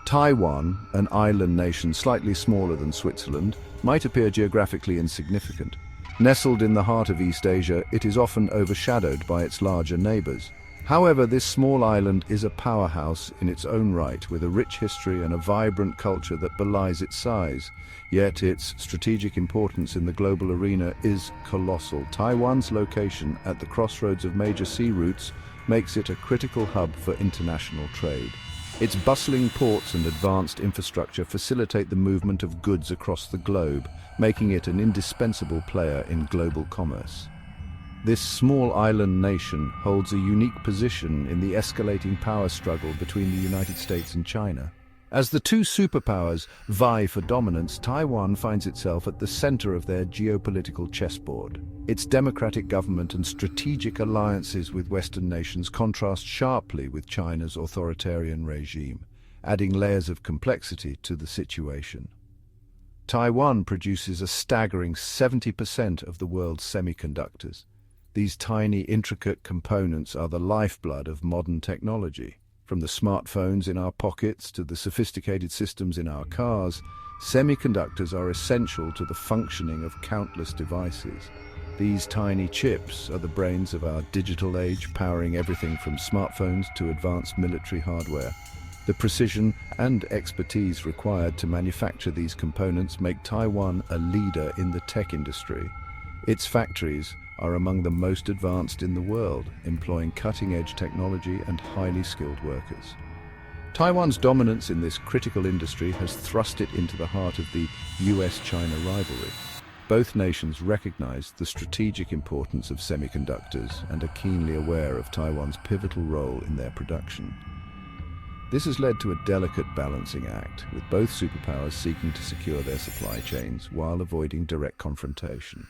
Taiwan, an island nation slightly smaller than Switzerland, might appear geographically insignificant. Nestled in the heart of East Asia, it is often overshadowed by its larger neighbors. However, this small island is a powerhouse in its own right, with a rich history and a vibrant culture that belies its size. Yet its strategic importance in the global arena is colossal. Taiwan's location at the crossroads of major sea routes makes it a critical hub for international trade. Its bustling ports and advanced infrastructure facilitate the movement of goods across the globe, making it an indispensable player in global commerce. This small island nation holds a unique position in the escalating power struggle between the United States and China. As the two superpowers vie for dominance, Taiwan finds itself at the center of their geopolitical chessboard. Its democratic government and strategic alliances with Western nations contrast sharply with China's authoritarian regime, adding layers of complexity to the situation. Taiwan produces a staggering 70% of the world's semiconductors. These tiny, intricate components are the lifeblood of modern technology. From the smartphones in our pockets to the sophisticated systems in our cars, semiconductors are essential to the functioning of countless devices. These tiny chips are the brains of our digital age, powering everything from smartphones to advanced military hardware. The precision and expertise required to manufacture these components make Taiwan a leader in the tech industry. Its factories are among the most advanced in the world, employing cutting-edge technology and highly skilled workers. Taiwan's dominance in this critical industry has thrust it into the heart of the US-China rivalry. Both nations recognize the strategic importance of semiconductors and are keenly aware of Taiwan's pivotal role in their production. This has led to a delicate balancing act, with both superpowers seeking to secure their supply chains while avoiding direct confrontation.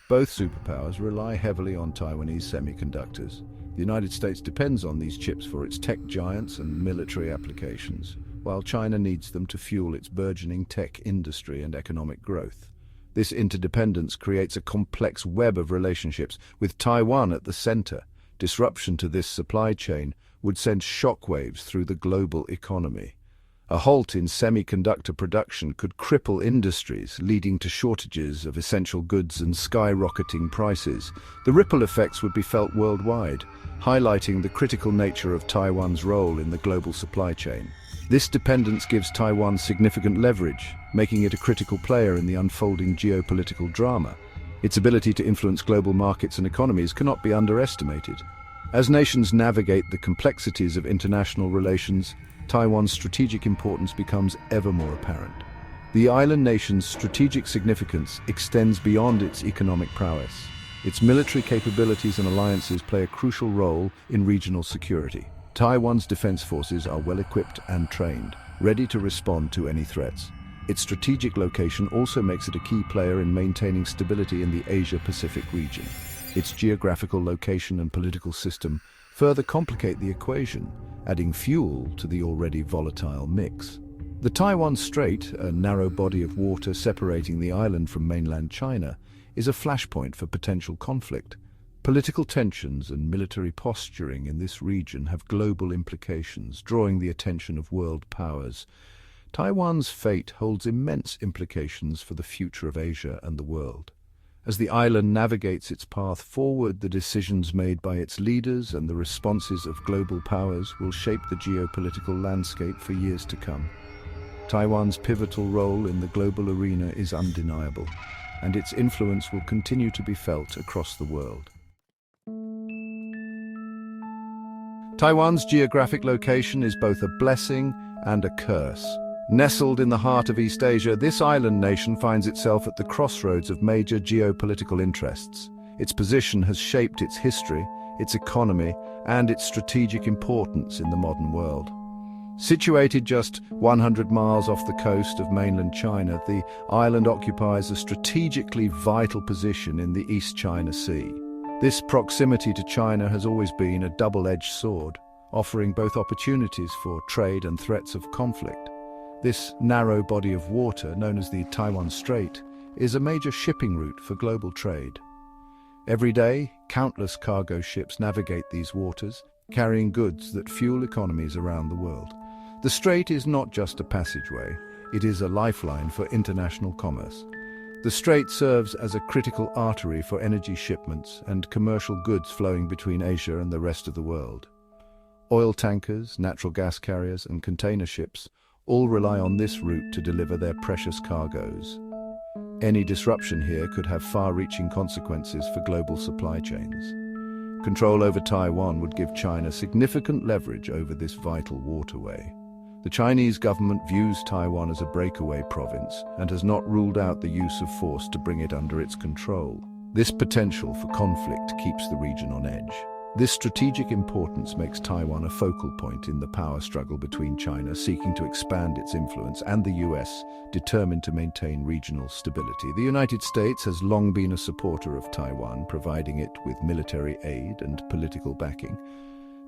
Both superpowers rely heavily on Taiwanese semiconductors. The United States depends on these chips for its tech giants and military applications, while China needs them to fuel its burgeoning tech industry and economic growth. This interdependence creates a complex web of relationships, with Taiwan at the center. Disruption to this supply chain would send shockwaves through the global economy. A halt in semiconductor production could cripple industries, leading to shortages of essential goods and skyrocketing prices. The ripple effects would be felt worldwide, highlighting the critical nature of Taiwan's role in the global supply chain. This dependence gives Taiwan significant leverage, making it a critical player in the unfolding geopolitical drama. Its ability to influence global markets and economies cannot be underestimated. As nations navigate the complexities of international relations, Taiwan's strategic importance becomes ever more apparent. The island nation's strategic significance extends beyond its economic prowess. Its military capabilities and alliances play a crucial role in regional security. Taiwan's defense forces are well equipped and trained, ready to respond to any threats. Its strategic location also makes it a key player in maintaining stability in the Asia-Pacific region. Its geographical location and political system further complicate the equation, adding fuel to the already volatile mix. The Taiwan Strait, a narrow body of water separating the island from mainland China, is a flashpoint for potential conflict. Political tensions and military posturing in this region have global implications, drawing the attention of world powers. Taiwan's fate holds immense implications for the future of Asia and the world. As the island navigates its path forward, the decisions made by its leaders and the responses of global powers will shape the geopolitical landscape for years to come. Taiwan's pivotal role in the global arena is undeniable, and its influence will continue to be felt across the world. Taiwan's geographic location is both a blessing and a curse. Nestled in the heart of East Asia, this island nation finds itself at the crossroads of major geopolitical interests. Its position has shaped its history, its economy, and its strategic importance in the modern world. Situated just 100 miles off the coast of mainland China, the island occupies a strategically vital position in the East China Sea. This proximity to China has always been a double-edged sword, offering both opportunities for trade and threats of conflict. This narrow body of water, known as the Taiwan Strait, is a major shipping route for global trade. Every day, countless cargo ships navigate these waters, carrying goods that fuel economies around the world. The The strait is not just a passageway, it is a lifeline for international commerce. The strait serves as a critical artery for energy shipments and commercial goods flowing between Asia and the rest of the world. Oil tankers, natural gas carriers, and container ships all rely on this route to deliver their precious cargoes. Any disruption here could have far-reaching consequences for global supply chains. Control over Taiwan would give China significant leverage over this vital waterway. The Chinese government views Taiwan as a breakaway province and has not ruled out the use of force to bring it under its control. This potential for conflict keeps the region on edge. This strategic importance makes Taiwan a focal point in the power struggle between China seeking to expand its influence and the US, determined to maintain regional stability. The United States has long been a supporter of Taiwan, providing it with military aid and political backing.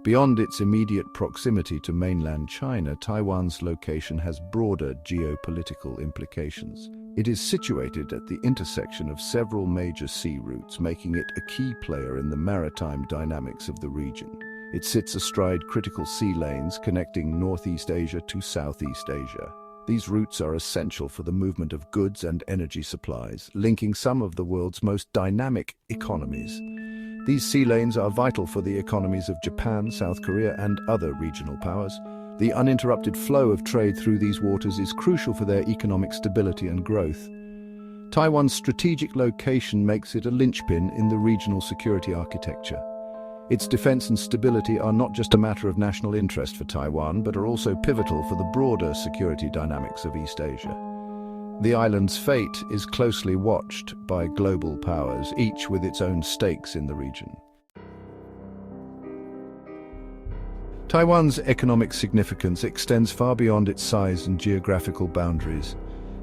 Beyond its immediate proximity to mainland China, Taiwan's location has broader geopolitical implications. It is situated at the intersection of several major sea routes, making it a key player in the maritime dynamics of the region. It sits astride critical sea lanes connecting Northeast Asia to Southeast Asia. These routes are essential for the movement of goods and energy supplies, linking some of the world's most dynamic economies. These sea lanes are vital for the economies of Japan, South Korea, and other regional powers. The uninterrupted flow of trade through these waters is crucial for their economic stability and growth. Taiwan's strategic location makes it a linchpin in the regional security architecture. Its defense and stability are not just a matter of national interest for Taiwan, but are also pivotal for the broader security dynamics of East Asia. The island's fate is closely watched by global powers, each with its own stakes in the region. Taiwan's economic significance extends far beyond its size and geographical boundaries.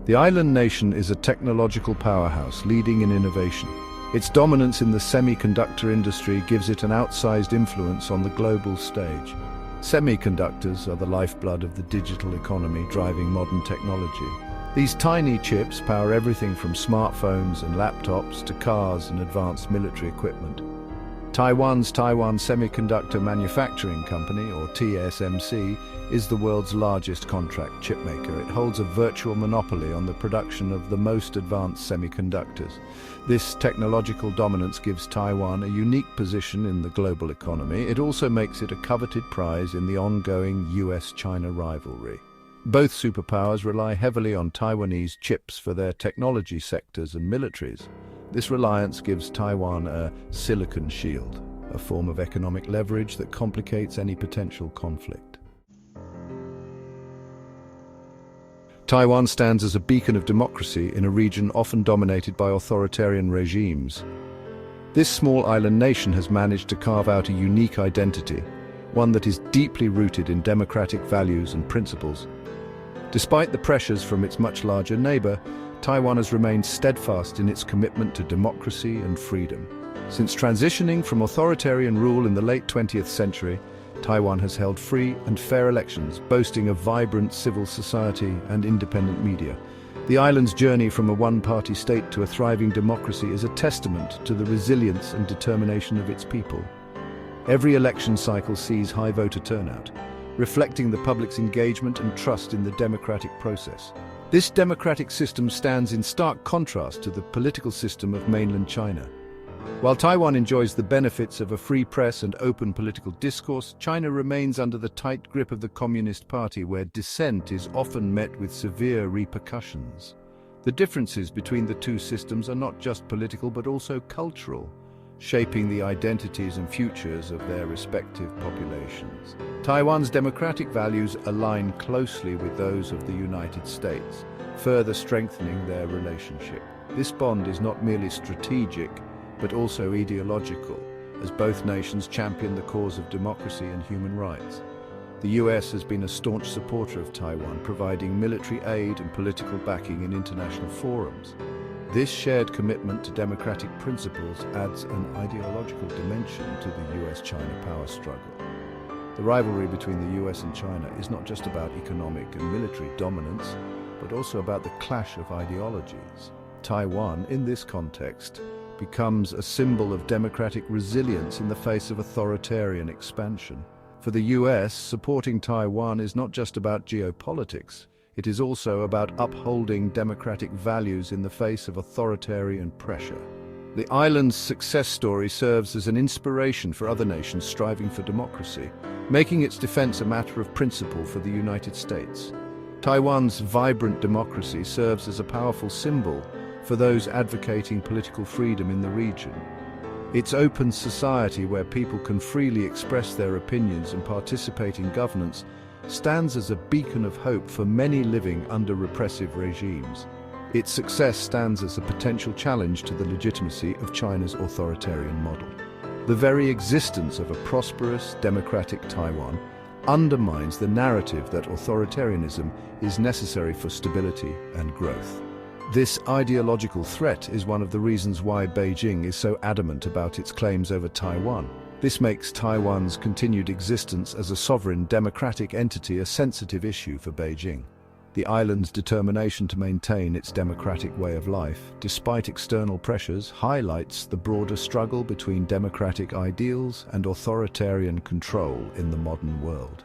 The island nation is a technological powerhouse, leading in innovation. Its dominance in the semiconductor industry gives it an outsized influence on the global stage. Semiconductors are the lifeblood of the digital economy, driving modern technology. These tiny chips power everything from smartphones and laptops to cars and advanced military equipment. Taiwan's Taiwan Semiconductor Manufacturing Company, or TSMC, is the world's largest contract chipmaker. It holds a virtual monopoly on the production of the most advanced semiconductors. This technological dominance gives Taiwan a unique position in the global economy. It also makes it a coveted prize in the ongoing US-China rivalry. Both superpowers rely heavily on Taiwanese chips for their technology sectors and militaries. This reliance gives Taiwan a silicon shield, a form of economic leverage that complicates any potential conflict. Taiwan stands as a beacon of democracy in a region often dominated by authoritarian regimes. This small island nation has managed to carve out a unique identity, one that is deeply rooted in democratic values and principles. Despite the pressures from its much larger neighbor, Taiwan has remained steadfast in its commitment to democracy and freedom. Since transitioning from authoritarian rule in the late 20th century, Taiwan has held free and fair elections, boasting a vibrant civil society and independent media. The island's journey from a one-party state to a thriving democracy is a testament to the resilience and determination of its people. Every election cycle sees high voter turnout, reflecting the public's engagement and trust in the democratic process. This democratic system stands in stark contrast to the political system of mainland China. While Taiwan enjoys the benefits of a free press and open political discourse, China remains under the tight grip of the Communist Party, where dissent is often met with severe repercussions. The differences between the two systems are not just political but also cultural, shaping the identities and futures of their respective populations. Taiwan's democratic values align closely with those of the United States, further strengthening their relationship. This bond is not merely strategic, but also ideological, as both nations champion the cause of democracy and human rights. The US has been a staunch supporter of Taiwan, providing military aid and political backing in international forums. This shared commitment to democratic principles adds an ideological dimension to the US-China power struggle. The rivalry between the US and China is not just about economic and military dominance, but also about the clash of ideologies. Taiwan, in this context, becomes a symbol of democratic resilience in the face of authoritarian expansion. For the US, supporting Taiwan is not just about geopolitics. It is also about upholding democratic values in the face of authoritarian pressure. The island's success story serves as an inspiration for other nations striving for democracy, making its defense a matter of principle for the United States. Taiwan's vibrant democracy serves as a powerful symbol for those advocating political freedom in the region. Its open society, where people can freely express their opinions and participate in governance, stands as a beacon of hope for many living under repressive regimes. Its success stands as a potential challenge to the legitimacy of China's authoritarian model. The very existence of a prosperous, democratic Taiwan undermines the narrative that authoritarianism is necessary for stability and growth. This ideological threat is one of the reasons why Beijing is so adamant about its claims over Taiwan. This makes Taiwan's continued existence as a sovereign, democratic entity a sensitive issue for Beijing. The island's determination to maintain its democratic way of life, despite external pressures, highlights the broader struggle between democratic ideals and authoritarian control in the modern world.